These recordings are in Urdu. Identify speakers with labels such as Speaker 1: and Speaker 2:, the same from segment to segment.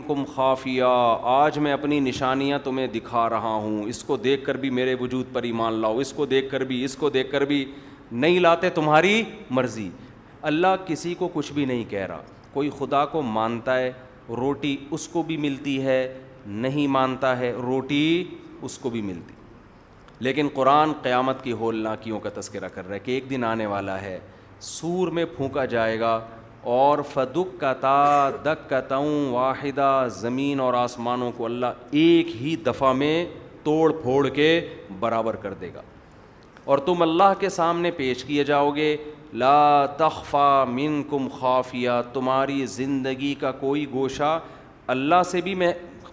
Speaker 1: منکم خافیہ، آج میں اپنی نشانیاں تمہیں دکھا رہا ہوں، اس کو دیکھ کر بھی میرے وجود پر ایمان لاؤ، اس کو دیکھ کر بھی، اس کو دیکھ کر بھی، نہیں لاتے تمہاری مرضی۔ اللہ کسی کو کچھ بھی نہیں کہہ رہا۔ کوئی خدا کو مانتا ہے روٹی اس کو بھی ملتی ہے، نہیں مانتا ہے روٹی اس کو بھی ملتی۔ لیکن قرآن قیامت کی ہولناکیوں کا تذکرہ کر رہا ہے کہ ایک دن آنے والا ہے، سور میں پھونکا جائے گا اور فدکتا دکتا واحدہ، زمین اور آسمانوں کو اللہ ایک ہی دفعہ میں توڑ پھوڑ کے برابر کر دے گا، اور تم اللہ کے سامنے پیش کیے جاؤ گے۔ لا تخفی منکم خافیہ، تمہاری زندگی کا کوئی گوشہ اللہ سے بھی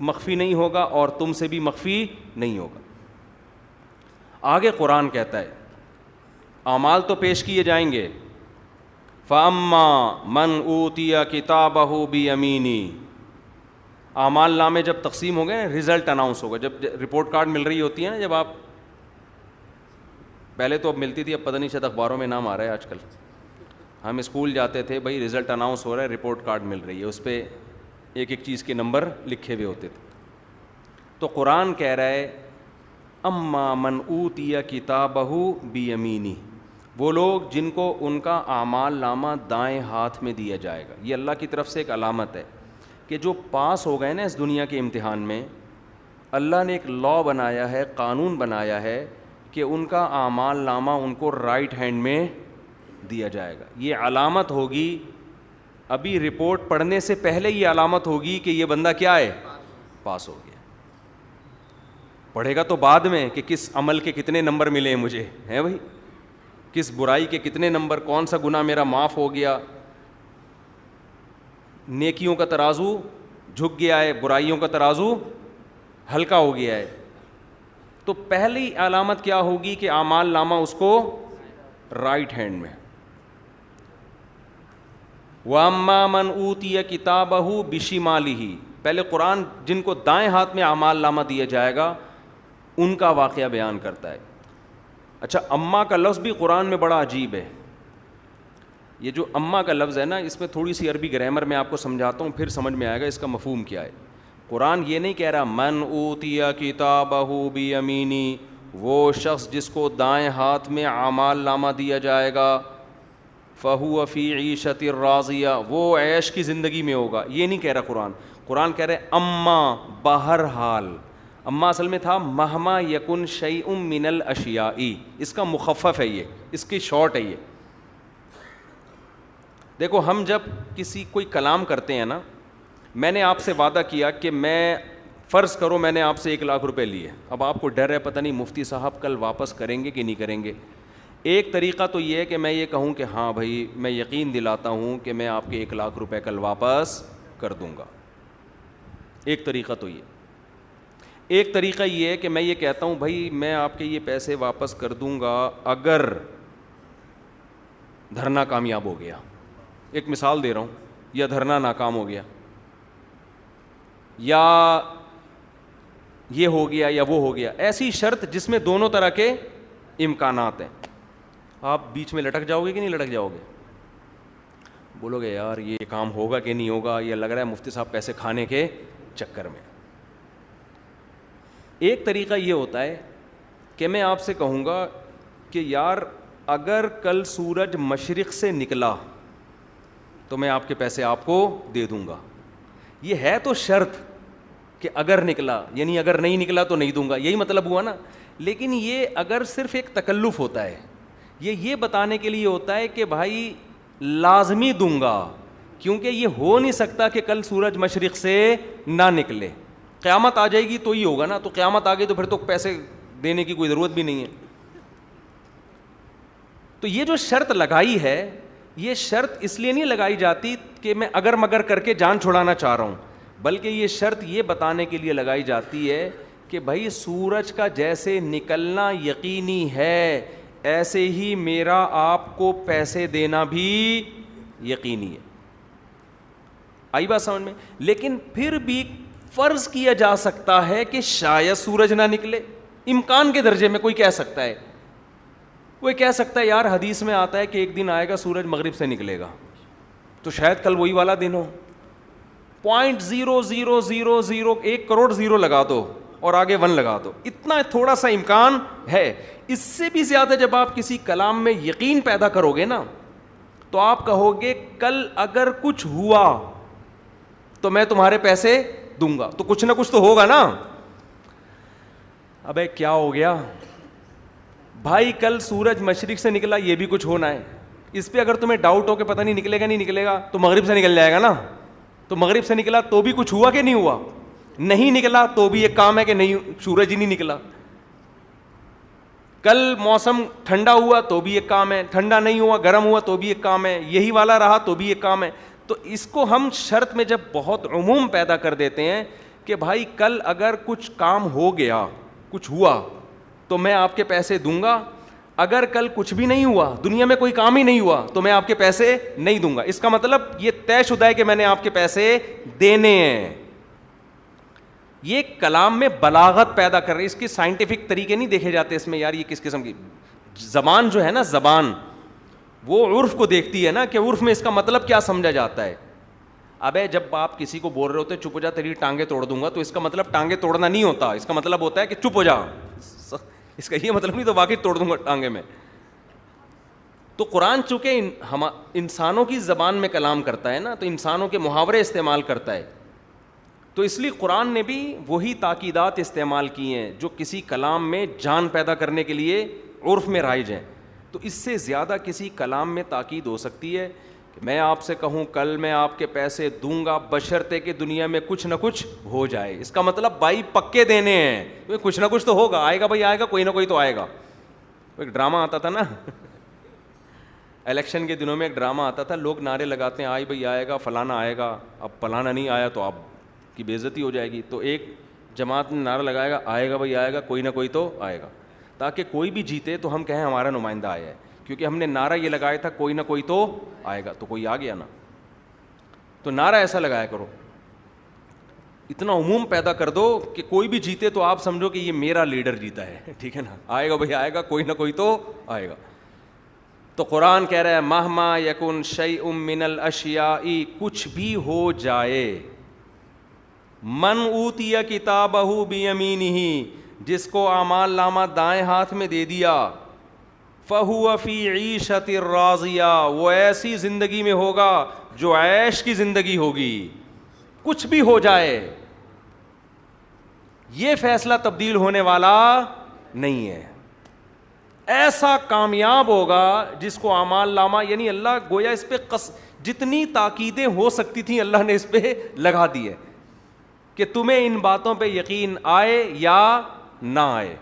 Speaker 1: مخفی نہیں ہوگا اور تم سے بھی مخفی نہیں ہوگا۔ آگے قرآن کہتا ہے اعمال تو پیش کیے جائیں گے، فَأَمَّا مَنْ أُوتِيَ كِتَابَهُ بِيَمِينِهِ، اعمال نامے جب تقسیم ہو گئے، رزلٹ اناؤنس ہوگا، جب رپورٹ کارڈ مل رہی ہوتی ہے نا، جب آپ پہلے تو اب ملتی تھی، اب پتہ نہیں شاید اخباروں میں نام آ رہا ہے آج کل، ہم اسکول جاتے تھے بھائی رزلٹ اناؤنس ہو رہا ہے، رپورٹ کارڈ مل رہی ہے، اس پہ ایک ایک چیز کے نمبر لکھے ہوئے ہوتے تھے۔ تو قرآن کہہ رہا ہے اما من اوتی کتابہ بیمینہ، وہ لوگ جن کو ان کا اعمال نامہ دائیں ہاتھ میں دیا جائے گا۔ یہ اللہ کی طرف سے ایک علامت ہے کہ جو پاس ہو گئے نا اس دنیا کے امتحان میں، اللہ نے ایک لا بنایا ہے، قانون بنایا ہے کہ ان کا اعمال نامہ ان کو رائٹ ہینڈ میں دیا جائے گا۔ یہ علامت ہوگی، ابھی رپورٹ پڑھنے سے پہلے یہ علامت ہوگی کہ یہ بندہ کیا ہے، پاس ہو گیا۔ پڑھے گا تو بعد میں کہ کس عمل کے کتنے نمبر ملے ہیں مجھے، ہیں بھائی، کس برائی کے کتنے نمبر، کون سا گناہ میرا معاف ہو گیا، نیکیوں کا ترازو جھک گیا ہے، برائیوں کا ترازو ہلکا ہو گیا ہے۔ تو پہلی علامت کیا ہوگی کہ اعمال نامہ اس کو رائٹ ہینڈ میں۔ وَأَمَّا مَنْ أُوتِيَ كِتَابَهُ بِشِمَالِهِ، پہلے قرآن جن کو دائیں ہاتھ میں اعمال نامہ دیا جائے گا ان کا واقعہ بیان کرتا ہے۔ اچھا، اما کا لفظ بھی قرآن میں بڑا عجیب ہے۔ یہ جو اما کا لفظ ہے نا، اس میں تھوڑی سی عربی گرامر میں آپ کو سمجھاتا ہوں، پھر سمجھ میں آئے گا اس کا مفہوم کیا ہے۔ قرآن یہ نہیں کہہ رہا من اوتی کتابہ بیمینہ، وہ شخص جس کو دائیں ہاتھ میں اعمال نامہ دیا جائے گا، فہو فی عیشۃ راضیہ، وہ عیش کی زندگی میں ہوگا، یہ نہیں کہہ رہا قرآن۔ قرآن کہہ رہے اما، بہرحال۔ اما اصل میں تھا مہما یکن شیء من الاشیاء، اس کا مخفف ہے، یہ اس کی شارٹ ہے۔ یہ دیکھو، ہم جب کوئی کلام کرتے ہیں نا، میں نے آپ سے وعدہ کیا کہ میں، فرض کرو میں نے آپ سے 1,00,000 روپے لیے، اب آپ کو ڈر ہے پتہ نہیں مفتی صاحب کل واپس کریں گے کہ نہیں کریں گے۔ ایک طریقہ تو یہ ہے کہ میں یہ کہوں کہ ہاں بھائی میں یقین دلاتا ہوں کہ میں آپ کے 1,00,000 روپے کل واپس کر دوں گا، ایک طریقہ تو یہ۔ ایک طریقہ یہ ہے کہ میں یہ کہتا ہوں بھائی میں آپ کے یہ پیسے واپس کر دوں گا اگر دھرنا کامیاب ہو گیا، ایک مثال دے رہا ہوں، یا دھرنا ناکام ہو گیا، یا یہ ہو گیا یا وہ ہو گیا، ایسی شرط جس میں دونوں طرح کے امکانات ہیں۔ آپ بیچ میں لٹک جاؤ گے کہ نہیں لٹک جاؤ گے؟ بولو گے یار یہ کام ہوگا کہ نہیں ہوگا، یہ لگ رہا ہے مفتی صاحب پیسے کھانے کے چکر میں۔ ایک طریقہ یہ ہوتا ہے کہ میں آپ سے کہوں گا کہ یار اگر کل سورج مشرق سے نکلا تو میں آپ کے پیسے آپ کو دے دوں گا۔ یہ ہے تو شرط کہ اگر نکلا، یعنی اگر نہیں نکلا تو نہیں دوں گا، یہی مطلب ہوا نا۔ لیکن یہ اگر صرف ایک تکلف ہوتا ہے، یہ بتانے کے لیے ہوتا ہے کہ بھائی لازمی دوں گا، کیونکہ یہ ہو نہیں سکتا کہ کل سورج مشرق سے نہ نکلے، قیامت آ جائے گی تو ہی ہوگا نا، تو قیامت آ گئی تو پھر تو پیسے دینے کی کوئی ضرورت بھی نہیں ہے۔ تو یہ جو شرط لگائی ہے، یہ شرط اس لیے نہیں لگائی جاتی کہ میں اگر مگر کر کے جان چھڑانا چاہ رہا ہوں، بلکہ یہ شرط یہ بتانے کے لیے لگائی جاتی ہے کہ بھائی سورج کا جیسے نکلنا یقینی ہے، ایسے ہی میرا آپ کو پیسے دینا بھی یقینی ہے۔ آئی بات سمجھ میں؟ لیکن پھر بھی فرض کیا جا سکتا ہے کہ شاید سورج نہ نکلے، امکان کے درجے میں کوئی کہہ سکتا ہے، کوئی کہہ سکتا ہے یار حدیث میں آتا ہے کہ ایک دن آئے گا سورج مغرب سے نکلے گا، تو شاید کل وہی والا دن ہو، 1 کروڑ زیرو لگا دو اور آگے 1 لگا دو, اتنا تھوڑا سا امکان ہے. اس سے بھی زیادہ جب آپ کسی کلام میں یقین پیدا کرو گے نا, تو آپ کہو گے کل اگر کچھ ہوا تو میں تمہارے پیسے دوں گا, تو کچھ نہ کچھ تو ہوگا نا. ابے کیا ہو گیا بھائی, کل سورج مشرق سے نکلا, یہ بھی کچھ ہونا ہے. اس پہ اگر تمہیں ڈاؤٹ ہو کہ پتہ نہیں نکلے گا نہیں نکلے گا, تو مغرب سے نکل جائے گا نا. تو مغرب سے نکلا تو بھی کچھ ہوا کہ نہیں ہوا, نہیں نکلا تو بھی ایک کام ہے کہ نہیں, سورج ہی نہیں نکلا. کل موسم ٹھنڈا ہوا تو بھی ایک کام ہے, ٹھنڈا نہیں ہوا گرم ہوا تو بھی ایک کام ہے, یہی والا رہا تو بھی ایک کام ہے. تو اس کو ہم شرط میں جب بہت عموم پیدا کر دیتے ہیں کہ بھائی کل اگر کچھ کام ہو گیا, کچھ ہوا تو میں آپ کے پیسے دوں گا, اگر کل کچھ بھی نہیں ہوا, دنیا میں کوئی کام ہی نہیں ہوا, تو میں آپ کے پیسے نہیں دوں گا. اس کا مطلب یہ طے شدہ ہے کہ میں نے آپ کے پیسے دینے ہیں. یہ کلام میں بلاغت پیدا کر رہی ہے, اس کی سائنٹیفک طریقے نہیں دیکھے جاتے اس میں, یار یہ کس قسم کی زبان جو ہے نا, زبان وہ عرف کو دیکھتی ہے نا, کہ عرف میں اس کا مطلب کیا سمجھا جاتا ہے. ابے جب آپ کسی کو بول رہے ہوتے چپ ہو جا تیری ٹانگیں توڑ دوں گا, تو اس کا مطلب ٹانگیں توڑنا نہیں ہوتا, اس کا مطلب ہوتا ہے کہ چپ ہو جا, اس کا یہ مطلب نہیں تو واقعی توڑ دوں گا ٹانگے میں. تو قرآن چونکہ انسانوں کی زبان میں کلام کرتا ہے نا, تو انسانوں کے محاورے استعمال کرتا ہے, تو اس لیے قرآن نے بھی وہی تاکیدات استعمال کی ہیں جو کسی کلام میں جان پیدا کرنے کے لیے عرف میں رائج ہیں. تو اس سے زیادہ کسی کلام میں تاکید ہو سکتی ہے کہ میں آپ سے کہوں کل میں آپ کے پیسے دوں گا بشرطے کہ دنیا میں کچھ نہ کچھ ہو جائے. اس کا مطلب بھائی پکے دینے ہیں, کچھ نہ کچھ تو ہوگا, آئے گا بھائی آئے گا, کوئی نہ کوئی تو آئے گا. ایک ڈرامہ آتا تھا نا الیکشن کے دنوں میں, ایک ڈرامہ آتا تھا, لوگ نعرے لگاتے ہیں آئی بھائی آئے گا, فلانا آئے گا, اب فلانا نہیں آیا تو آپ کی بے عزتی ہو جائے گی. تو ایک جماعت نے نعرہ لگائے گا آئے گا بھائی آئے گا, کوئی نہ کوئی تو آئے گا, تاکہ کوئی بھی جیتے تو ہم کہیں ہمارا نمائندہ آیا ہے, کیونکہ ہم نے نعرہ یہ لگایا تھا کوئی نہ کوئی تو آئے گا. تو کوئی آ گیا نا, تو نعرہ ایسا لگایا کرو, اتنا عموم پیدا کر دو کہ کوئی بھی جیتے تو آپ سمجھو کہ یہ میرا لیڈر جیتا ہے, ٹھیک ہے نا, آئے گا بھائی آئے گا, کوئی نہ کوئی تو آئے گا. تو قرآن کہہ رہا ہے مہما یکن شیء من الاشیاء, کچھ بھی ہو جائے, من اوتی کتابہ بیمینہ, جس کو اعمال نامہ دائیں ہاتھ میں دے دیا, فہو فی عیشۃ راضیہ, وہ ایسی زندگی میں ہوگا جو عیش کی زندگی ہوگی. کچھ بھی ہو جائے یہ فیصلہ تبدیل ہونے والا نہیں ہے, ایسا کامیاب ہوگا جس کو اعمال نامہ, یعنی اللہ گویا اس پہ جتنی تاکیدیں ہو سکتی تھیں اللہ نے اس پہ لگا دی ہے کہ تمہیں ان باتوں پہ یقین آئے یا نہ آئے.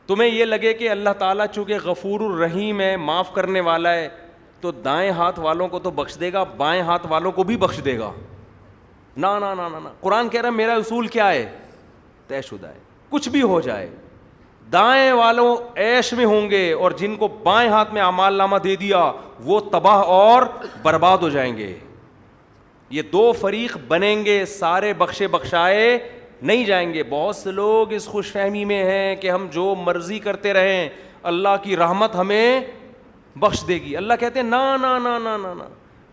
Speaker 1: تمہیں یہ لگے کہ اللہ تعالیٰ چونکہ غفور الرحیم ہے, معاف کرنے والا ہے, تو دائیں ہاتھ والوں کو تو بخش دے گا, بائیں ہاتھ والوں کو بھی بخش دے گا. نا نا نا نا, قرآن کہہ رہا ہے میرا اصول کیا ہے, طے شدہ ہے, کچھ بھی ہو جائے دائیں والوں عیش میں ہوں گے, اور جن کو بائیں ہاتھ میں اعمال نامہ دے دیا وہ تباہ اور برباد ہو جائیں گے. یہ دو فریق بنیں گے, سارے بخشے بخشائے نہیں جائیں گے. بہت سے لوگ اس خوش فہمی میں ہیں کہ ہم جو مرضی کرتے رہیں اللہ کی رحمت ہمیں بخش دے گی. اللہ کہتے ہیں نا نا نا نا نا نا,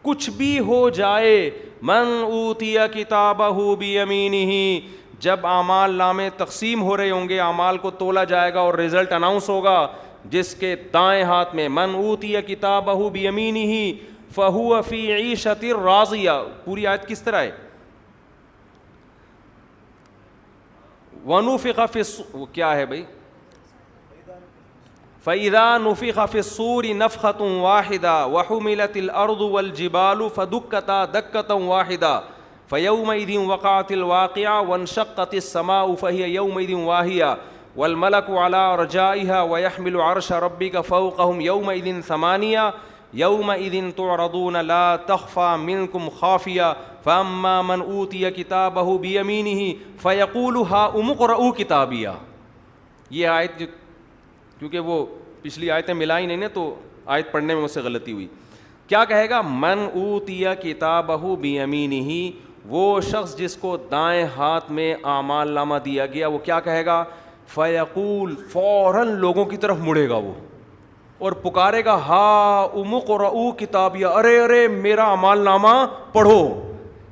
Speaker 1: کچھ بھی ہو جائے, من اوتی کتابہ بیمینہ, جب اعمال نامے تقسیم ہو رہے ہوں گے, اعمال کو تولا جائے گا اور رزلٹ اناؤنس ہوگا, جس کے دائیں ہاتھ میں من اوتی کتابہ بیمینہ فہو فی عیشۃ راضیہ. پوری آیت کس طرح ہے, ونفخ فی کیا ہے بھائی, فَإِذَا نُفِخَ فِي الصُّورِ نَفْخَةٌ وَاحِدَةٌ وَحُمِلَتِ الْأَرْضُ وَالْجِبَالُ فَدُكَّتَا دَكَّةً وَاحِدَةً فَيَوْمَئِذٍ وَقَعَتِ الْوَاقِعَةُ وَانشَقَّتِ السَّمَاءُ فَهِيَ يَوْمَئِذٍ وَاهِيَةٌ وَالْمَلَكُ عَلَى أَرْجَائِهَا وَيَحْمِلُ عَرْشَ رَبِّكَ فَوْقَهُمْ يَوْمَئِذٍ ثَمَانِيَةٌ يَوْمَئِذٍ تُعْرَضُونَ لَا تَخْفَى مِنكُمْ خَافِيَةٌ فَأَمَّا مَنْ أُوتِيَ كِتَابَهُ بِيَمِينِهِ فَيَقُولُ هَاؤُمُ اقْرَءُوا کتابیہ. یہ آیت کیونکہ وہ پچھلی آیتیں ملائی نہیں نا, تو آیت پڑھنے میں مجھ سے غلطی ہوئی. کیا کہے گا, من اوتی کتابہ بیمینہ, وہ شخص جس کو دائیں ہاتھ میں اعمال نامہ دیا گیا, وہ کیا کہے گا, فیقول, فوراً لوگوں کی طرف مڑے گا وہ اور پکارے گا, ہا اقرؤوا کتابیہ, ارے ارے میرا اعمال نامہ پڑھو.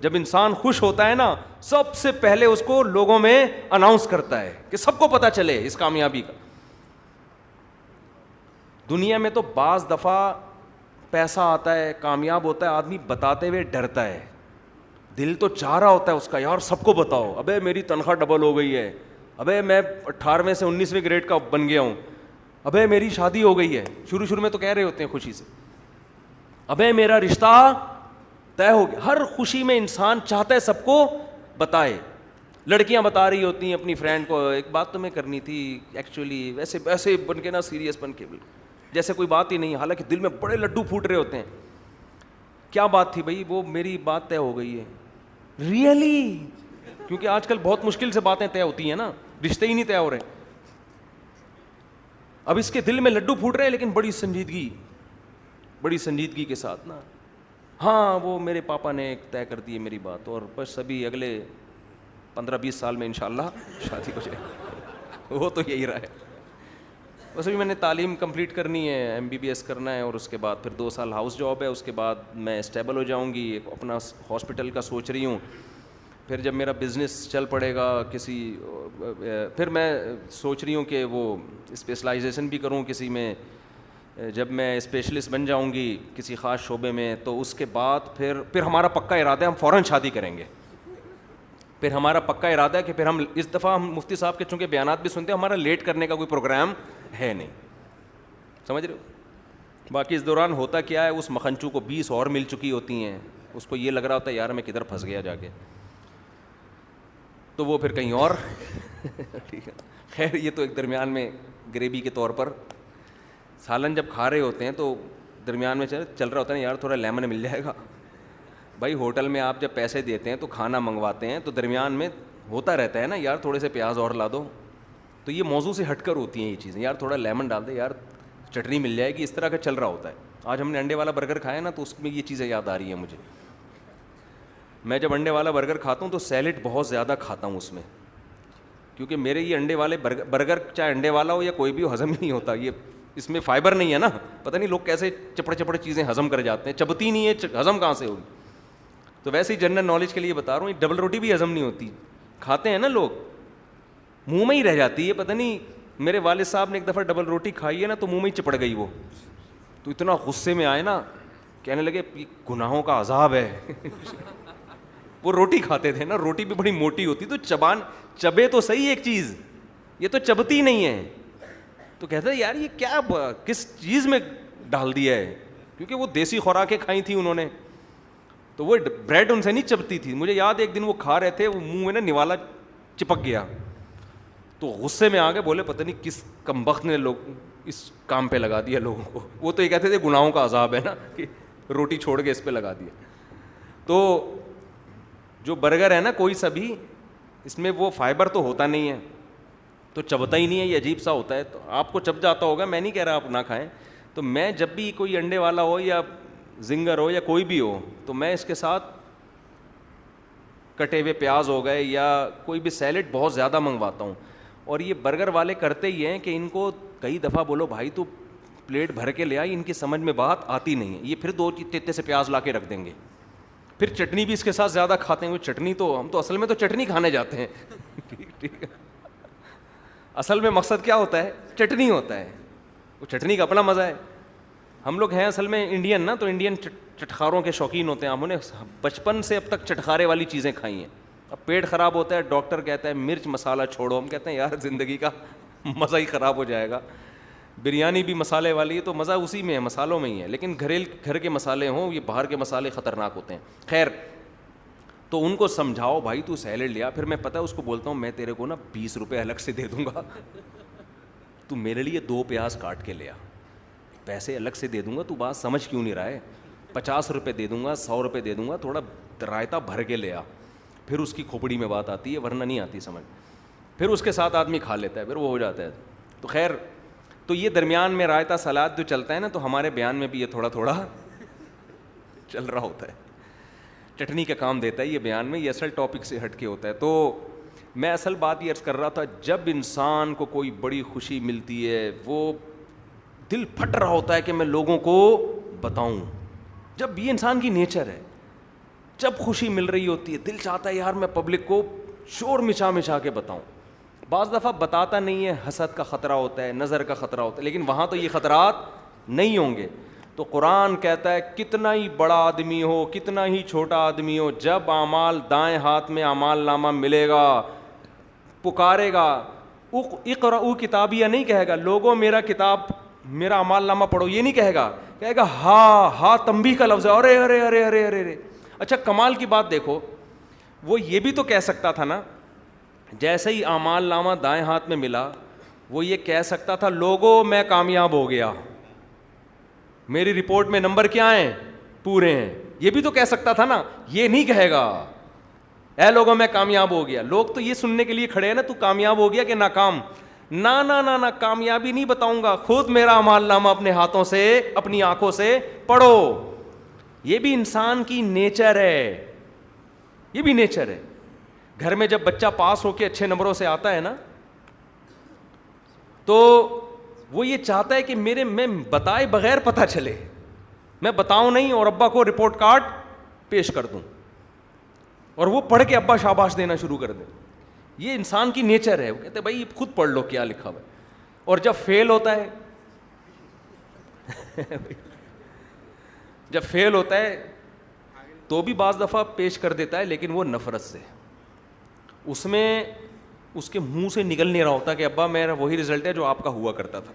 Speaker 1: جب انسان خوش ہوتا ہے نا سب سے پہلے اس کو لوگوں میں اناؤنس کرتا ہے کہ سب کو پتہ چلے اس کامیابی کا. دنیا میں تو بعض دفعہ پیسہ آتا ہے, کامیاب ہوتا ہے, آدمی بتاتے ہوئے ڈرتا ہے, دل تو چاہ رہا ہوتا ہے اس کا یار سب کو بتاؤ, ابے میری تنخواہ ڈبل ہو گئی ہے, ابے میں 18ویں سے 19ویں گریڈ کا بن گیا ہوں, ابے میری شادی ہو گئی ہے. شروع میں تو کہہ رہے ہوتے ہیں خوشی سے, ابے میرا رشتہ طے ہو گیا. ہر خوشی میں انسان چاہتا ہے سب کو بتائے. لڑکیاں بتا رہی ہوتی ہیں اپنی فرینڈ کو, ایک بات تمہیں کرنی تھی ایکچولی, ویسے بن کے نا سیریس بن کے جیسے کوئی بات ہی نہیں, حالانکہ دل میں بڑے لڈو پھوٹ رہے ہوتے ہیں. کیا بات تھی بھائی؟ وہ میری بات طے ہو گئی ہے. ریئلی؟ کیونکہ آج کل بہت مشکل سے باتیں طے ہوتی ہیں نا, رشتے ہی نہیں طے ہو رہے. اب اس کے دل میں لڈو پھوٹ رہے ہیں لیکن بڑی سنجیدگی کے ساتھ نا, ہاں وہ میرے پاپا نے طے کر دی ہے میری بات, اور بس ابھی اگلے 15-20 سال میں انشاءاللہ شادی ہو جائے. وہ تو یہی رہا ہے. بس ابھی میں نے تعلیم کمپلیٹ کرنی ہے, MBBS کرنا ہے, اور اس کے بعد پھر 2 سال ہاؤس جاب ہے, اس کے بعد میں اسٹیبل ہو جاؤں گی. اپنا ہاسپٹل کا سوچ رہی ہوں. پھر جب میرا بزنس چل پڑے گا پھر میں سوچ رہی ہوں کہ وہ اسپیشلائزیشن بھی کروں کسی میں. جب میں اسپیشلسٹ بن جاؤں گی کسی خاص شعبے میں تو اس کے بعد پھر ہمارا پکا ارادہ ہے ہم فوراً شادی کریں گے. پھر ہمارا پکا ارادہ ہے کہ پھر ہم اس دفعہ ہم مفتی صاحب کے چونکہ بیانات بھی سنتے ہیں, ہمارا لیٹ کرنے کا کوئی پروگرام ہے نہیں. سمجھ رہے ہو؟ باقی اس دوران ہوتا کیا ہے, اس مکھنچو کو 20 اور مل چکی ہوتی ہیں, اس کو یہ لگ رہا ہوتا ہے یار میں کدھر پھنس گیا جا کے, تو وہ پھر کہیں اور. ٹھیک ہے, خیر یہ تو ایک درمیان میں گریوی کے طور پر. سالن جب کھا رہے ہوتے ہیں تو درمیان میں چل رہا ہوتا ہے نا, یار تھوڑا لیمن مل جائے گا. بھائی ہوٹل میں آپ جب پیسے دیتے ہیں تو کھانا منگواتے ہیں تو درمیان میں ہوتا رہتا ہے نا, یار تھوڑے سے پیاز اور لا دو. تو یہ موضوع سے ہٹ کر ہوتی ہیں یہ چیزیں, یار تھوڑا لیمن ڈال دے, یار چٹنی مل جائے گی, اس طرح کا چل رہا ہوتا ہے. آج ہم نے انڈے والا برگر کھایا نا تو اس میں یہ چیزیں یاد آ رہی ہیں مجھے. میں جب انڈے والا برگر کھاتا ہوں تو سیلڈ بہت زیادہ کھاتا ہوں اس میں, کیونکہ میرے یہ انڈے والے برگر چاہے انڈے والا ہو یا کوئی بھی ہو ہضم ہی نہیں ہوتا. یہ اس میں فائبر نہیں ہے نا, پتہ نہیں لوگ کیسے چپڑے چیزیں ہضم کر جاتے ہیں, چبتی نہیں ہے, ہضم کہاں سے ہوگی. تو ویسے ہی جنرل نالج کے لیے بتا رہا ہوں, ڈبل روٹی بھی ہضم نہیں ہوتی. کھاتے ہیں نا لوگ, منہ میں ہی رہ جاتی ہے. پتہ نہیں میرے والد صاحب نے ایک دفعہ ڈبل روٹی کھائی ہے نا تو منہ میں ہی چپڑ گئی وہ, تو اتنا غصے میں آئے نا, کہنے لگے گناہوں کا عذاب ہے. وہ روٹی کھاتے تھے نا, روٹی بھی بڑی موٹی ہوتی, تو چبے تو صحیح ایک چیز, یہ تو چبتی نہیں ہے. تو کہتے ہیں یار یہ کیا کس چیز میں ڈال دیا ہے, کیونکہ وہ دیسی خوراکیں کھائی تھیں انہوں نے, تو وہ بریڈ ان سے نہیں چبتی تھی. مجھے یاد ایک دن وہ کھا رہے تھے, وہ منہ میں نا نوالا چپک گیا, تو غصے میں آ گئے, بولے پتہ نہیں کس کمبخت نے لوگ اس کام پہ لگا دیا لوگوں کو. وہ تو یہ کہتے تھے گناہوں کا عذاب ہے نا, کہ روٹی چھوڑ کے اس پہ لگا دیا. تو جو برگر ہے نا کوئی سا بھی, اس میں وہ فائبر تو ہوتا نہیں ہے, تو چبتا ہی نہیں ہے, یہ عجیب سا ہوتا ہے. تو آپ کو چب جاتا ہوگا, میں نہیں کہہ رہا آپ نہ کھائیں. تو میں جب بھی کوئی انڈے والا ہو یا زنگر ہو یا کوئی بھی ہو, تو میں اس کے ساتھ کٹے ہوئے پیاز ہو گئے یا کوئی بھی سیلڈ بہت زیادہ منگواتا ہوں. اور یہ برگر والے کرتے ہی ہیں کہ ان کو کئی دفعہ بولو بھائی تو پلیٹ بھر کے لے آئی, ان کی سمجھ میں بات آتی نہیں ہے. یہ پھر 2 تیتے سے پیاز لا کے رکھ دیں گے, پھر چٹنی بھی اس کے ساتھ زیادہ کھاتے ہیں. وہ چٹنی تو ہم تو اصل میں تو چٹنی کھانے جاتے ہیں. ٹھیک ہے, اصل میں مقصد کیا ہوتا ہے, چٹنی ہوتا ہے. وہ چٹنی کا اپنا مزہ ہے. ہم لوگ ہیں اصل میں انڈین نا, تو انڈین چٹخاروں کے شوقین ہوتے ہیں. ہم نے بچپن سے اب تک چٹخارے والی چیزیں کھائی ہیں. اب پیٹ خراب ہوتا ہے, ڈاکٹر کہتا ہے مرچ مسالہ چھوڑو, ہم کہتے ہیں یار زندگی کا مزہ ہی خراب ہو جائے گا. بریانی بھی مسالے والی ہے تو مزہ اسی میں ہے, مسالوں میں ہی ہے. لیکن گھر کے مسالے ہوں, یہ باہر کے مسالے خطرناک ہوتے ہیں. خیر, تو ان کو سمجھاؤ بھائی تو سیلڈ لیا. پھر میں پتہ ہے اس کو بولتا ہوں میں تیرے کو نا 20 روپے الگ سے دے دوں گا, تو میرے لیے 2 پیاز کاٹ کے لیا. پیسے الگ سے دے دوں گا, تو بات سمجھ کیوں نہیں رہا ہے. 50 روپے دے دوں گا, 100 روپے دے دوں گا, تھوڑا رائتا بھر کے لیا. پھر اس کی کھوپڑی میں بات آتی ہے, ورنہ نہیں آتی سمجھ. پھر اس کے ساتھ آدمی کھا لیتا ہے, پھر وہ ہو جاتا ہے. تو خیر, تو یہ درمیان میں رائتا سلاد جو چلتا ہے نا, تو ہمارے بیان میں بھی یہ تھوڑا تھوڑا چل رہا ہوتا ہے. چٹنی کا کام دیتا ہے یہ بیان میں, یہ اصل ٹاپک سے ہٹ کے ہوتا ہے. تو میں اصل بات یہ عرض کر رہا تھا, جب انسان کو کوئی بڑی خوشی ملتی ہے, وہ دل پھٹ رہا ہوتا ہے کہ میں لوگوں کو بتاؤں. جب یہ انسان کی نیچر ہے, جب خوشی مل رہی ہوتی ہے دل چاہتا ہے یار میں پبلک کو شور مچا کے بتاؤں. بعض دفعہ بتاتا نہیں ہے, حسد کا خطرہ ہوتا ہے, نظر کا خطرہ ہوتا ہے, لیکن وہاں تو یہ خطرات نہیں ہوں گے. تو قرآن کہتا ہے کتنا ہی بڑا آدمی ہو, کتنا ہی چھوٹا آدمی ہو, جب اعمال دائیں ہاتھ میں اعمال نامہ ملے گا, پکارے گا, اقرؤ کتابیہ نہیں کہے گا, لوگوں میرا کتاب میرا اعمال نامہ پڑھو, یہ نہیں کہے گا, کہے گا ہاں تنبیہ کا لفظ ہے, ارے ارے ارے ارے ارے ارے. اچھا کمال کی بات دیکھو, وہ یہ بھی تو کہہ سکتا تھا نا, جیسے ہی اعمال نامہ دائیں ہاتھ میں ملا وہ یہ کہہ سکتا تھا لوگوں میں کامیاب ہو گیا, میری رپورٹ میں نمبر کیا ہیں, پورے ہیں. یہ بھی تو کہہ سکتا تھا نا, یہ نہیں کہے گا اے لوگوں میں کامیاب ہو گیا. لوگ تو یہ سننے کے لیے کھڑے ہیں نا تو کامیاب ہو گیا کہ ناکام. نہ کامیابی نہیں بتاؤں گا, خود میرا اعمال نامہ اپنے ہاتھوں سے اپنی آنکھوں سے پڑھو. یہ بھی انسان کی نیچر ہے, یہ بھی نیچر ہے. گھر میں جب بچہ پاس ہو کے اچھے نمبروں سے آتا ہے نا تو وہ یہ چاہتا ہے کہ میں بتائے بغیر پتہ چلے, میں بتاؤں نہیں اور ابا کو رپورٹ کارڈ پیش کر دوں اور وہ پڑھ کے ابا شاباش دینا شروع کر دیں. یہ انسان کی نیچر ہے. وہ کہتے ہیں بھائی خود پڑھ لو کیا لکھا ہوا ہے. اور جب فیل ہوتا ہے تو بھی بعض دفعہ پیش کر دیتا ہے, لیکن وہ نفرت سے, اس میں اس کے منہ سے نکل نہیں رہا ہوتا کہ ابا میرا وہی رزلٹ ہے جو آپ کا ہوا کرتا تھا.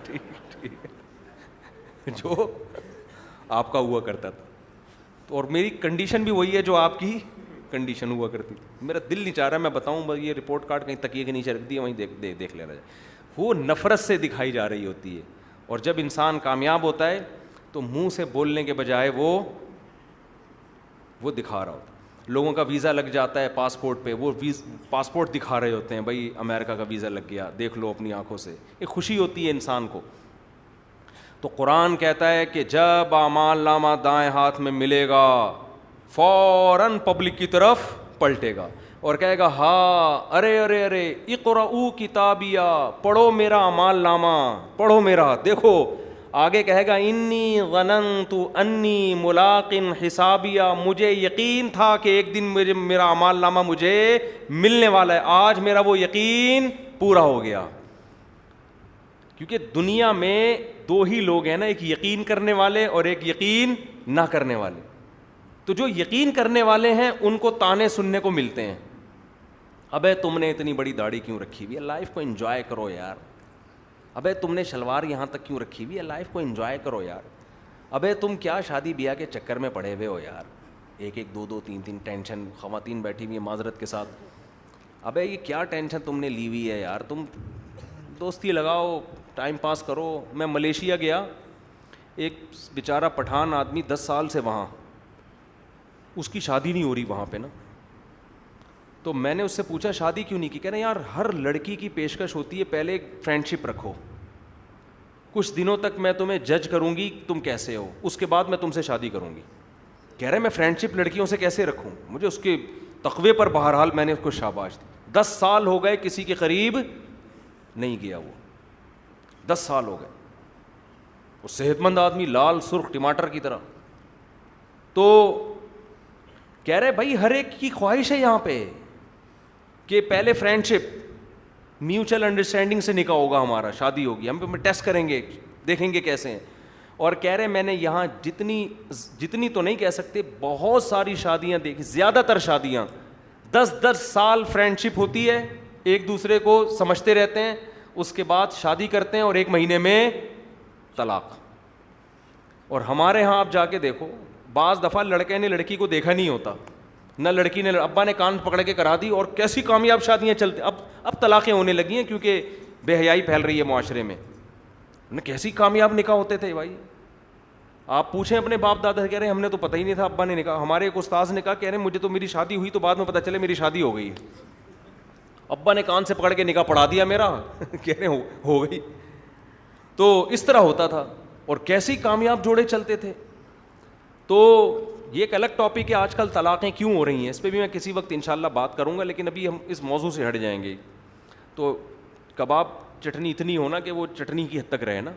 Speaker 1: ٹھیک جو آپ کا ہوا کرتا تھا, تو اور میری کنڈیشن بھی وہی ہے جو آپ کی کنڈیشن ہوا کرتی تھی. میرا دل نہیں چاہ رہا میں بتاؤں, بس یہ رپورٹ کارڈ کہیں تکیے کے نیچے رکھ دیا وہیں دیکھ لینا جائے. وہ نفرت سے دکھائی جا رہی ہوتی ہے. اور جب انسان کامیاب ہوتا ہے تو منہ سے بولنے کے بجائے وہ دکھا رہا ہوتا ہے. لوگوں کا ویزا لگ جاتا ہے پاسپورٹ پہ, وہ پاسپورٹ دکھا رہے ہوتے ہیں, بھائی امریکہ کا ویزا لگ گیا, دیکھ لو اپنی آنکھوں سے. ایک خوشی ہوتی ہے انسان کو. تو قرآن کہتا ہے کہ جب اعمال نامہ دائیں ہاتھ میں ملے گا فوراً پبلک کی طرف پلٹے گا اور کہے گا ہاں ارے ارے ارے اقرؤ کتابیہ, پڑھو میرا اعمال نامہ, پڑھو میرا. دیکھو آگے کہے گا انی ظننت انی ملاق حسابیہ, مجھے یقین تھا کہ ایک دن میرا اعمال نامہ مجھے ملنے والا ہے, آج میرا وہ یقین پورا ہو گیا. کیونکہ دنیا میں دو ہی لوگ ہیں نا, ایک یقین کرنے والے اور ایک یقین نہ کرنے والے. تو جو یقین کرنے والے ہیں ان کو تانے سننے کو ملتے ہیں, ابے تم نے اتنی بڑی داڑھی کیوں رکھی ہوئی ہے, لائف کو انجوائے کرو یار. ابے تم نے شلوار یہاں تک کیوں رکھی ہوئی ہے, لائف کو انجوائے کرو یار. ابے تم کیا شادی بیاہ کے چکر میں پڑے ہوئے ہو یار, ایک دو تین ٹینشن, خواتین بیٹھی ہوئی ہیں معذرت کے ساتھ. ابے یہ کیا ٹینشن تم نے لی ہوئی ہے یار, تم دوستی لگاؤ, ٹائم پاس کرو. میں ملیشیا گیا, ایک بیچارہ پٹھان آدمی 10 سال سے وہاں, اس کی شادی نہیں ہو رہی وہاں پہ نا. تو میں نے اس سے پوچھا شادی کیوں نہیں کی, کہہ رہے یار ہر لڑکی کی پیشکش ہوتی ہے پہلے ایک فرینڈ شپ رکھو, کچھ دنوں تک میں تمہیں جج کروں گی تم کیسے ہو, اس کے بعد میں تم سے شادی کروں گی. کہہ رہے میں فرینڈ شپ لڑکیوں سے کیسے رکھوں, مجھے اس کے تقوی پر بہرحال میں نے اس کو شاباش دی. 10 سال ہو گئے کسی کے قریب نہیں گیا, وہ 10 سال ہو گئے. وہ صحت مند آدمی, لال سرخ ٹماٹر کی طرح. تو کہہ رہے بھائی ہر ایک کی خواہش ہے یہاں پہ کہ پہلے فرینڈ شپ, میوچل انڈرسٹینڈنگ سے نکاح ہوگا ہمارا, شادی ہوگی, ہم ٹیسٹ کریں گے, دیکھیں گے کیسے ہیں. اور کہہ رہے میں نے یہاں جتنی تو نہیں کہہ سکتے, بہت ساری شادیاں دیکھی, زیادہ تر شادیاں 10 سال فرینڈ شپ ہوتی ہے, ایک دوسرے کو سمجھتے رہتے ہیں, اس کے بعد شادی کرتے ہیں اور 1 مہینے میں طلاق. اور ہمارے ہاں آپ جا کے دیکھو, بعض دفعہ لڑکے نے لڑکی کو دیکھا نہیں ہوتا, نہ لڑکی نے, ابا نے کان پکڑ کے کرا دی, اور کیسی کامیاب شادیاں چلتی. اب طلاقیں ہونے لگی ہیں کیونکہ بے حیائی پھیل رہی ہے معاشرے میں. کیسی کامیاب نکاح ہوتے تھے بھائی, آپ پوچھیں اپنے باپ دادا سے, کہہ رہے ہیں ہم نے تو پتہ ہی نہیں تھا, ابا نے نکاح, ہمارے ایک استاذ نے کہا, کہہ رہے ہیں مجھے تو میری شادی ہوئی تو بعد میں پتہ چلے میری شادی ہو گئی ہے, ابا نے کان سے پکڑ کے نکاح پڑھا دیا میرا. کہہ رہے ہیں ہو گئی. تو اس طرح ہوتا تھا, اور کیسی کامیاب جوڑے چلتے تھے. تو یہ ایک الگ ٹاپک ہے, آج کل طلاقیں کیوں ہو رہی ہیں, اس پہ بھی میں کسی وقت انشاءاللہ بات کروں گا, لیکن ابھی ہم اس موضوع سے ہٹ جائیں گے. تو کباب چٹنی اتنی ہونا کہ وہ چٹنی کی حد تک رہے نا.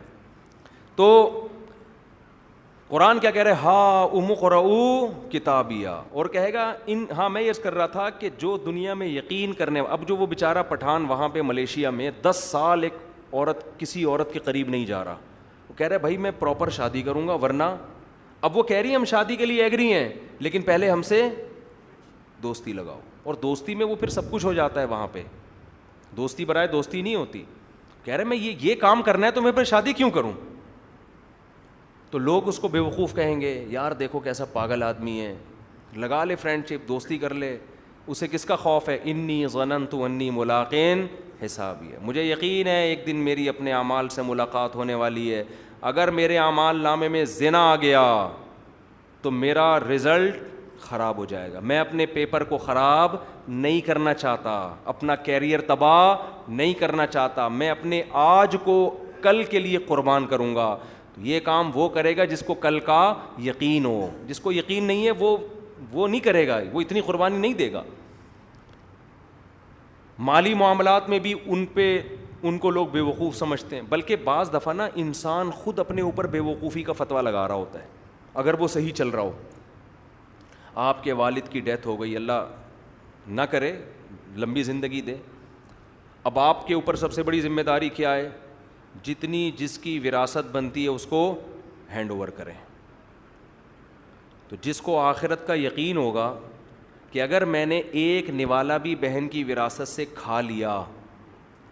Speaker 1: تو قرآن کیا کہہ رہے ہا اقرؤ کتابیہ, اور کہے گا ہاں میں یہ کر رہا تھا کہ جو دنیا میں یقین کرنے, اب جو وہ بیچارہ پٹھان وہاں پہ ملیشیا میں 10 سال ایک عورت کسی عورت کے قریب نہیں جا رہا, وہ کہہ رہے بھائی میں پراپر شادی کروں گا ورنہ, اب وہ کہہ رہی ہیں ہم شادی کے لیے ایگری ہیں لیکن پہلے ہم سے دوستی لگاؤ, اور دوستی میں وہ پھر سب کچھ ہو جاتا ہے وہاں پہ, دوستی برائے دوستی نہیں ہوتی. کہہ رہے میں یہ کام کرنا ہے تو میں پھر شادی کیوں کروں؟ تو لوگ اس کو بیوقوف کہیں گے, یار دیکھو کیسا پاگل آدمی ہے, لگا لے فرینڈ شپ, دوستی کر لے, اسے کس کا خوف ہے؟ انی ظننت انی ملاقین حسابیہ, مجھے یقین ہے ایک دن میری اپنے اعمال سے ملاقات ہونے والی ہے, اگر میرے اعمال نامے میں زنا آ گیا تو میرا رزلٹ خراب ہو جائے گا, میں اپنے پیپر کو خراب نہیں کرنا چاہتا, اپنا کیریئر تباہ نہیں کرنا چاہتا, میں اپنے آج کو کل کے لیے قربان کروں گا. تو یہ کام وہ کرے گا جس کو کل کا یقین ہو, جس کو یقین نہیں ہے وہ نہیں کرے گا, وہ اتنی قربانی نہیں دے گا. مالی معاملات میں بھی ان کو لوگ بیوقوف سمجھتے ہیں, بلکہ بعض دفعہ نا انسان خود اپنے اوپر بیوقوفی کا فتویٰ لگا رہا ہوتا ہے اگر وہ صحیح چل رہا ہو. آپ کے والد کی ڈیتھ ہو گئی, اللہ نہ کرے لمبی زندگی دے, اب آپ کے اوپر سب سے بڑی ذمہ داری کیا ہے؟ جتنی جس کی وراثت بنتی ہے اس کو ہینڈ اوور کریں. تو جس کو آخرت کا یقین ہوگا کہ اگر میں نے ایک نوالا بھی بہن کی وراثت سے کھا لیا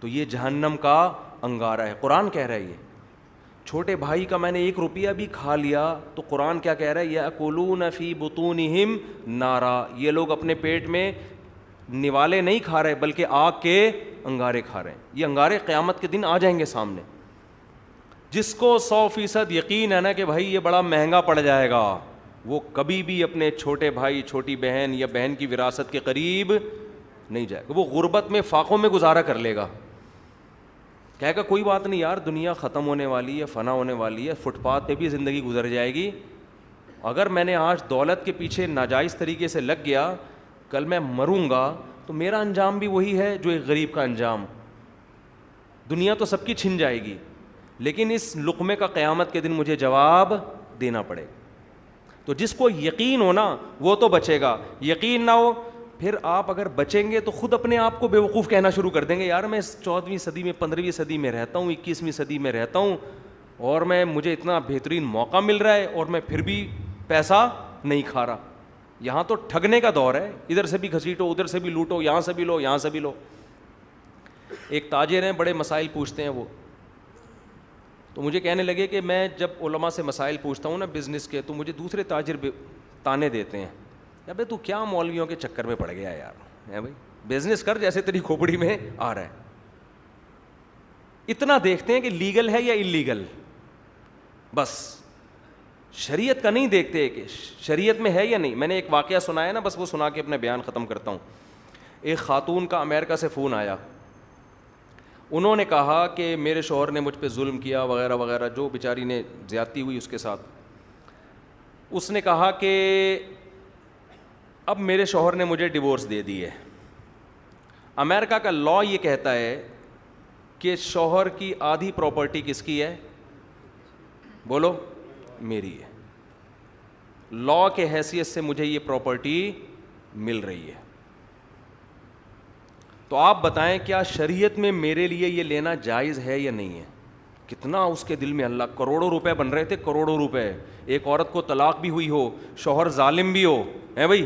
Speaker 1: تو یہ جہنم کا انگارہ ہے. قرآن کہہ رہا ہے یہ چھوٹے بھائی کا میں نے 1 روپیہ بھی کھا لیا تو قرآن کیا کہہ رہا ہے؟ یأکلون فی بطونہم نارا, یہ لوگ اپنے پیٹ میں نوالے نہیں کھا رہے بلکہ آگ کے انگارے کھا رہے ہیں. یہ انگارے قیامت کے دن آ جائیں گے سامنے. جس کو 100% یقین ہے نا کہ بھائی یہ بڑا مہنگا پڑ جائے گا, وہ کبھی بھی اپنے چھوٹے بھائی چھوٹی بہن یا بہن کی وراثت کے قریب نہیں جائے گا. وہ غربت میں فاقوں میں گزارا کر لے گا, کہے گا کوئی بات نہیں یار, دنیا ختم ہونے والی ہے, فنا ہونے والی ہے, فٹ پاتھ پہ بھی زندگی گزر جائے گی. اگر میں نے آج دولت کے پیچھے ناجائز طریقے سے لگ گیا, کل میں مروں گا تو میرا انجام بھی وہی ہے جو ایک غریب کا انجام. دنیا تو سب کی چھن جائے گی لیکن اس لقمے کا قیامت کے دن مجھے جواب دینا پڑے. تو جس کو یقین ہو نا وہ تو بچے گا, یقین نہ ہو پھر آپ اگر بچیں گے تو خود اپنے آپ کو بیوقوف کہنا شروع کر دیں گے, یار میں 14ویں صدی میں 15ویں صدی میں رہتا ہوں, 21ویں صدی میں رہتا ہوں, اور مجھے اتنا بہترین موقع مل رہا ہے اور میں پھر بھی پیسہ نہیں کھا رہا. یہاں تو ٹھگنے کا دور ہے, ادھر سے بھی گھسیٹو, ادھر سے بھی لوٹو, یہاں سے بھی لو, یہاں سے بھی لو. ایک تاجر ہیں, بڑے مسائل پوچھتے ہیں وہ, تو مجھے کہنے لگے کہ میں جب علماء سے مسائل پوچھتا ہوں نا بزنس کے, تو مجھے دوسرے تاجر تانے دیتے ہیں, یا بھائی تو کیا مولویوں کے چکر میں پڑ گیا یار, ہے بھائی بزنس کر جیسے تیری کھوپڑی میں آ رہا ہے. اتنا دیکھتے ہیں کہ لیگل ہے یا انلیگل, بس شریعت کا نہیں دیکھتے کہ شریعت میں ہے یا نہیں. میں نے ایک واقعہ سنایا نا, بس وہ سنا کے اپنا بیان ختم کرتا ہوں. ایک خاتون کا امریکہ سے فون آیا, انہوں نے کہا کہ میرے شوہر نے مجھ پہ ظلم کیا وغیرہ وغیرہ, جو بیچاری نے زیادتی ہوئی اس کے ساتھ. اس نے کہا کہ اب میرے شوہر نے مجھے ڈیورس دے دی ہے. امریکہ کا لا یہ کہتا ہے کہ شوہر کی آدھی پراپرٹی کس کی ہے؟ بولو, میری ہے. لا کے حیثیت سے مجھے یہ پراپرٹی مل رہی ہے. تو آپ بتائیں کیا شریعت میں میرے لیے یہ لینا جائز ہے یا نہیں ہے؟ کتنا اس کے دل میں اللہ, کروڑوں روپے بن رہے تھے, کروڑوں روپے. ایک عورت کو طلاق بھی ہوئی ہو, شوہر ظالم بھی ہو, ہے بھائی,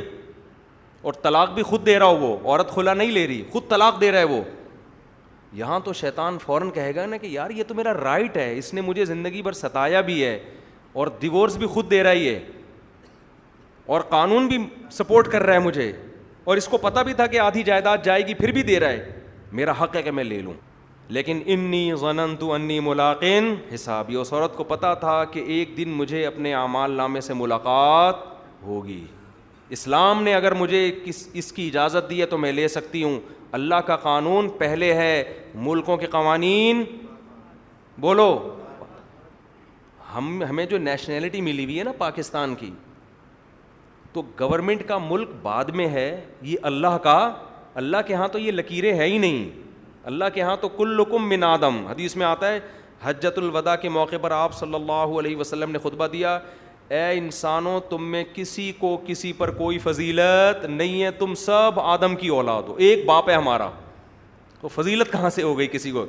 Speaker 1: اور طلاق بھی خود دے رہا ہو, وہ عورت خلا نہیں لے رہی, خود طلاق دے رہا ہے وہ. یہاں تو شیطان فوراً کہے گا نا کہ یار یہ تو میرا رائٹ ہے, اس نے مجھے زندگی بھر ستایا بھی ہے اور ڈیورس بھی خود دے رہا ہے, اور قانون بھی سپورٹ کر رہا ہے مجھے, اور اس کو پتہ بھی تھا کہ آدھی جائیداد جائے گی پھر بھی دے رہا ہے, میرا حق ہے کہ میں لے لوں. لیکن انی ظننت انی ملاقین حسابی, اس عورت کو پتہ تھا کہ ایک دن مجھے اپنے اعمال نامے سے ملاقات ہوگی. اسلام نے اگر مجھے اس کی اجازت دی ہے تو میں لے سکتی ہوں. اللہ کا قانون پہلے ہے, ملکوں کے قوانین. بولو, ہمیں جو نیشنلٹی ملی ہوئی ہے نا پاکستان کی, تو گورنمنٹ کا ملک بعد میں ہے, یہ اللہ کے ہاں تو یہ لکیریں ہے ہی نہیں. اللہ کے ہاں تو کلکم من آدم. حدیث میں آتا ہے, حجۃ الوداع کے موقع پر آپ صلی اللہ علیہ وسلم نے خطبہ دیا اے انسانوں تم میں کسی کو کسی پر کوئی فضیلت نہیں ہے, تم سب آدم کی اولاد ہو, ایک باپ ہے ہمارا, تو فضیلت کہاں سے ہو گئی کسی کو؟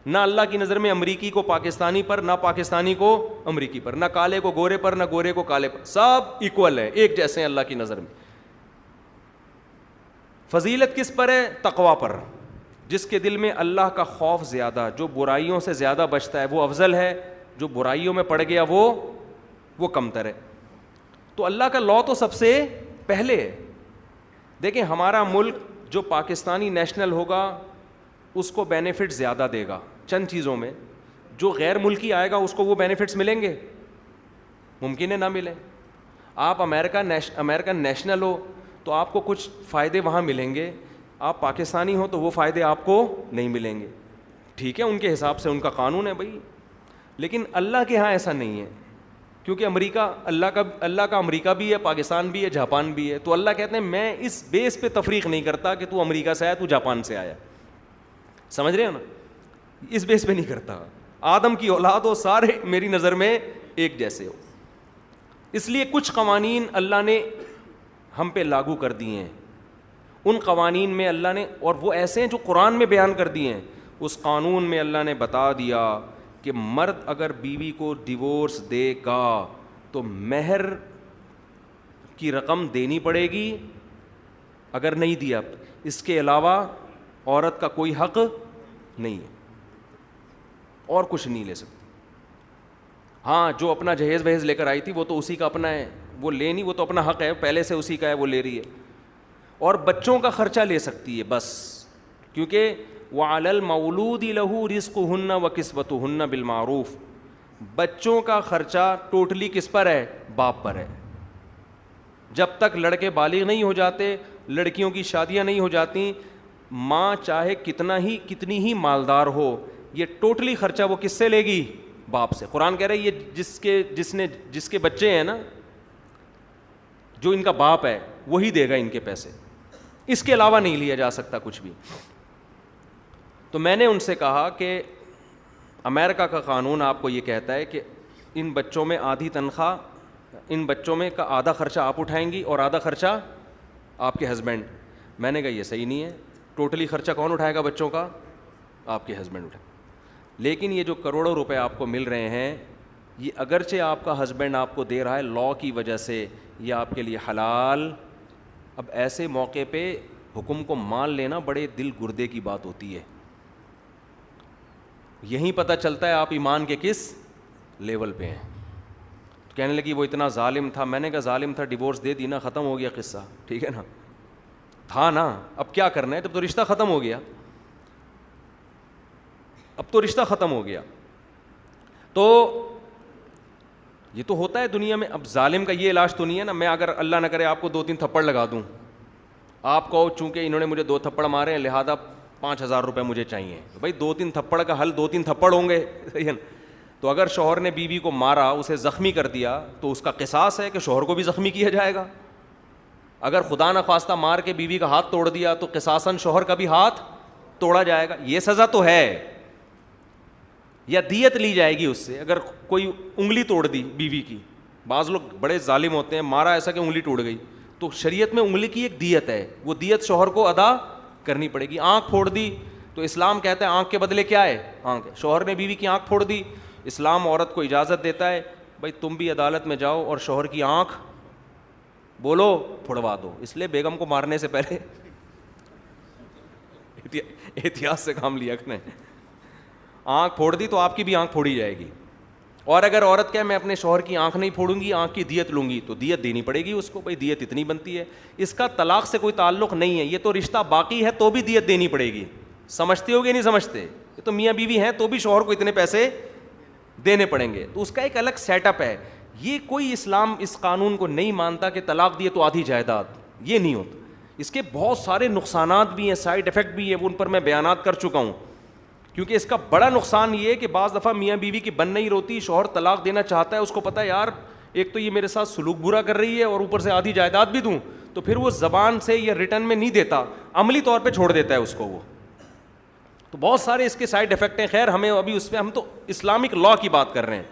Speaker 1: نہ اللہ کی نظر میں امریکی کو پاکستانی پر, نہ پاکستانی کو امریکی پر, نہ کالے کو گورے پر, نہ گورے کو کالے پر, سب ایکول ہے, ایک جیسے ہیں اللہ کی نظر میں. فضیلت کس پر ہے؟ تقویٰ پر. جس کے دل میں اللہ کا خوف زیادہ, جو برائیوں سے زیادہ بچتا ہے وہ افضل ہے, جو برائیوں میں پڑ گیا وہ کمتر ہے. تو اللہ کا لا تو سب سے پہلے ہے. دیکھیں ہمارا ملک جو پاکستانی نیشنل ہوگا اس کو بینیفٹ زیادہ دے گا چند چیزوں میں, جو غیر ملکی آئے گا اس کو وہ بینیفٹس ملیں گے؟ ممکن ہے نہ ملیں. آپ امریکن نیشنل ہو تو آپ کو کچھ فائدے وہاں ملیں گے, آپ پاکستانی ہو تو وہ فائدے آپ کو نہیں ملیں گے. ٹھیک ہے, ان کے حساب سے ان کا قانون ہے بھائی, لیکن اللہ کے ہاں ایسا نہیں ہے. کیونکہ امریکہ اللہ کا امریکہ بھی ہے, پاکستان بھی ہے, جاپان بھی ہے. تو اللہ کہتے ہیں میں اس بیس پہ تفریق نہیں کرتا کہ تو امریکہ سے آیا, تو جاپان سے آیا. سمجھ رہے ہو نا, اس بیس پہ نہیں کرتا. آدم کی اولاد ہو, سارے میری نظر میں ایک جیسے ہو. اس لیے کچھ قوانین اللہ نے ہم پہ لاگو کر دیے ہیں. ان قوانین میں اللہ نے, اور وہ ایسے ہیں جو قرآن میں بیان کر دیے ہیں, اس قانون میں اللہ نے بتا دیا کہ مرد اگر بیوی کو ڈیورس دے گا تو مہر کی رقم دینی پڑے گی, اگر نہیں دیا اس کے علاوہ عورت کا کوئی حق نہیں ہے, اور کچھ نہیں لے سکتی. ہاں جو اپنا جہیز وہیز لے کر آئی تھی وہ تو اسی کا اپنا ہے, وہ لے نہیں, وہ تو اپنا حق ہے, پہلے سے اسی کا ہے, وہ لے رہی ہے. اور بچوں کا خرچہ لے سکتی ہے بس, کیونکہ وَعَلَى الْمَوْلُودِ لَهُ رِزْقُهُنَّ وَكِسْوَتُهُنَّ بِالْمَعْرُوفِ, بچوں کا خرچہ ٹوٹلی کس پر ہے؟ باپ پر ہے. جب تک لڑکے بالغ نہیں ہو جاتے, لڑکیوں کی شادیاں نہیں ہو جاتی, ماں چاہے کتنی ہی مالدار ہو, یہ ٹوٹلی خرچہ وہ کس سے لے گی؟ باپ سے. قرآن کہہ رہا ہے یہ جس کے بچے ہیں نا, جو ان کا باپ ہے وہی دے گا ان کے پیسے, اس کے علاوہ نہیں لیا جا سکتا کچھ بھی. تو میں نے ان سے کہا کہ امریکہ کا قانون آپ کو یہ کہتا ہے کہ ان بچوں میں آدھی تنخواہ, ان بچوں میں کا آدھا خرچہ آپ اٹھائیں گی اور آدھا خرچہ آپ کے ہسبینڈ. میں نے کہا یہ صحیح نہیں ہے, ٹوٹلی خرچہ کون اٹھائے گا بچوں کا؟ آپ کے ہسبینڈ اٹھائے. لیکن یہ جو کروڑوں روپے آپ کو مل رہے ہیں, یہ اگرچہ آپ کا ہسبینڈ آپ کو دے رہا ہے لا کی وجہ سے, یہ آپ کے لیے حلال. اب ایسے موقع پہ حکم کو مان لینا بڑے دل گردے کی بات ہوتی ہے. یہیں پتہ چلتا ہے آپ ایمان کے کس لیول پہ ہیں. کہنے لگی وہ اتنا ظالم تھا. میں نے کہا ظالم تھا, ڈیورس دے دی نا, ختم ہو گیا قصہ, ٹھیک ہے نا, تھا نا, اب کیا کرنا ہے, جب تو رشتہ ختم ہو گیا, اب تو رشتہ ختم ہو گیا. تو یہ تو ہوتا ہے دنیا میں. اب ظالم کا یہ علاج تو نہیں ہے نا, میں اگر اللہ نہ کرے آپ کو 2-3 تھپڑ لگا دوں, آپ کو چونکہ انہوں نے مجھے 2 تھپڑ مارے ہیں لہذا 5,000 روپے مجھے چاہیے, تو بھائی 2-3 تھپڑ کا حل 2-3 تھپڑ ہوں گے, صحیح ہے نا. تو اگر شوہر نے بیوی کو مارا, اسے زخمی کر دیا, تو اس کا قصاص ہے کہ شوہر کو بھی زخمی کیا جائے گا. اگر خدا نخواستہ مار کے بیوی کا ہاتھ توڑ دیا تو قصاصاً شوہر کا بھی ہاتھ توڑا جائے گا. یہ سزا تو ہے. یا دیت لی جائے گی اس سے, اگر کوئی انگلی توڑ دی بیوی کی. بعض لوگ بڑے ظالم ہوتے ہیں, مارا ایسا کہ انگلی ٹوٹ گئی, تو شریعت میں انگلی کی ایک دیت ہے, وہ دیت شوہر کو ادا کرنی پڑے گی. آنکھ پھوڑ دی تو اسلام کہتا ہے آنکھ کے بدلے کیا ہے؟ آنکھ. شوہر نے بیوی کی آنکھ پھوڑ دی, اسلام عورت کو اجازت دیتا ہے بھائی تم بھی عدالت میں جاؤ اور شوہر کی آنکھ بولو پھڑوا دو. اس لیے بیگم کو مارنے سے پہلے احتیاط سے کام لیا کریں. آنکھ پھوڑ دی تو آپ کی بھی آنکھ پھوڑی جائے گی. اور اگر عورت کہے میں اپنے شوہر کی آنکھ نہیں پھوڑوں گی, آنکھ کی دیت لوں گی, تو دیت دینی پڑے گی اس کو. بھائی دیت اتنی بنتی ہے. اس کا طلاق سے کوئی تعلق نہیں ہے, یہ تو رشتہ باقی ہے تو بھی دیت دینی پڑے گی. سمجھتے ہو گے نہیں سمجھتے؟ یہ تو میاں بیوی ہیں تو بھی شوہر کو اتنے پیسے دینے پڑیں گے. تو اس کا ایک الگ سیٹ اپ ہے. یہ کوئی اسلام اس قانون کو نہیں مانتا کہ طلاق دیے تو آدھی جائیداد, یہ نہیں ہوتا. اس کے بہت سارے نقصانات بھی ہیں, سائیڈ افیکٹ بھی ہیں, ان پر میں بیانات کر چکا ہوں. کیونکہ اس کا بڑا نقصان یہ ہے کہ بعض دفعہ میاں بیوی کی بن نہیں روتی, شوہر طلاق دینا چاہتا ہے, اس کو پتہ ہے یار ایک تو یہ میرے ساتھ سلوک برا کر رہی ہے اور اوپر سے آدھی جائیداد بھی دوں, تو پھر وہ زبان سے یا ریٹرن میں نہیں دیتا, عملی طور پہ چھوڑ دیتا ہے اس کو وہ. تو بہت سارے اس کے سائیڈ افیکٹ ہیں. خیر ہمیں ابھی اس پہ, ہم تو اسلامک لا کی بات کر رہے ہیں.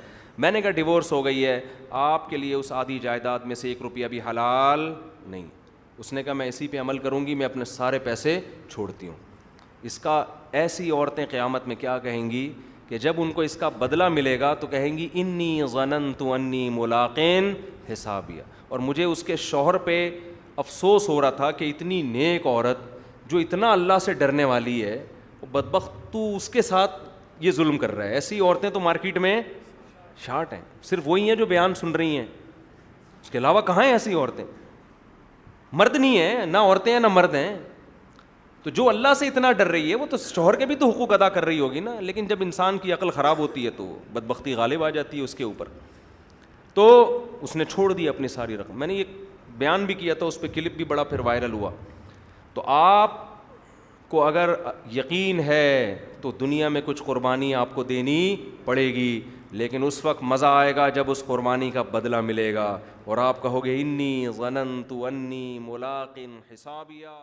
Speaker 1: میں نے کہا ڈیورس ہو گئی ہے, آپ کے لیے اس آدھی جائیداد میں سے 1 روپیہ بھی حلال نہیں. اس نے کہا میں اسی پہ عمل کروں گی, میں اپنے سارے پیسے چھوڑتی ہوں. اس کا ایسی عورتیں قیامت میں کیا کہیں گی کہ جب ان کو اس کا بدلہ ملے گا تو کہیں گی انی ظننت انی ملاقین حسابیہ. اور مجھے اس کے شوہر پہ افسوس ہو رہا تھا کہ اتنی نیک عورت جو اتنا اللہ سے ڈرنے والی ہے, بدبخت تو اس کے ساتھ یہ ظلم کر رہا ہے. ایسی عورتیں تو مارکیٹ میں شارٹ ہیں, صرف وہی ہیں جو بیان سن رہی ہیں, اس کے علاوہ کہاں ہیں ایسی عورتیں؟ مرد نہیں ہیں, نہ عورتیں ہیں نہ مرد ہیں. تو جو اللہ سے اتنا ڈر رہی ہے وہ تو شوہر کے بھی تو حقوق ادا کر رہی ہوگی نا. لیکن جب انسان کی عقل خراب ہوتی ہے تو بدبختی غالب آ جاتی ہے اس کے اوپر. تو اس نے چھوڑ دی اپنی ساری رقم. میں نے یہ بیان بھی کیا تھا, اس پہ کلپ بھی بڑا پھر وائرل ہوا. تو آپ کو اگر یقین ہے تو دنیا میں کچھ قربانی آپ کو دینی پڑے گی, لیکن اس وقت مزہ آئے گا جب اس قربانی کا بدلہ ملے گا اور آپ کہو گے انی ظننت انی ملاق حسابیہ.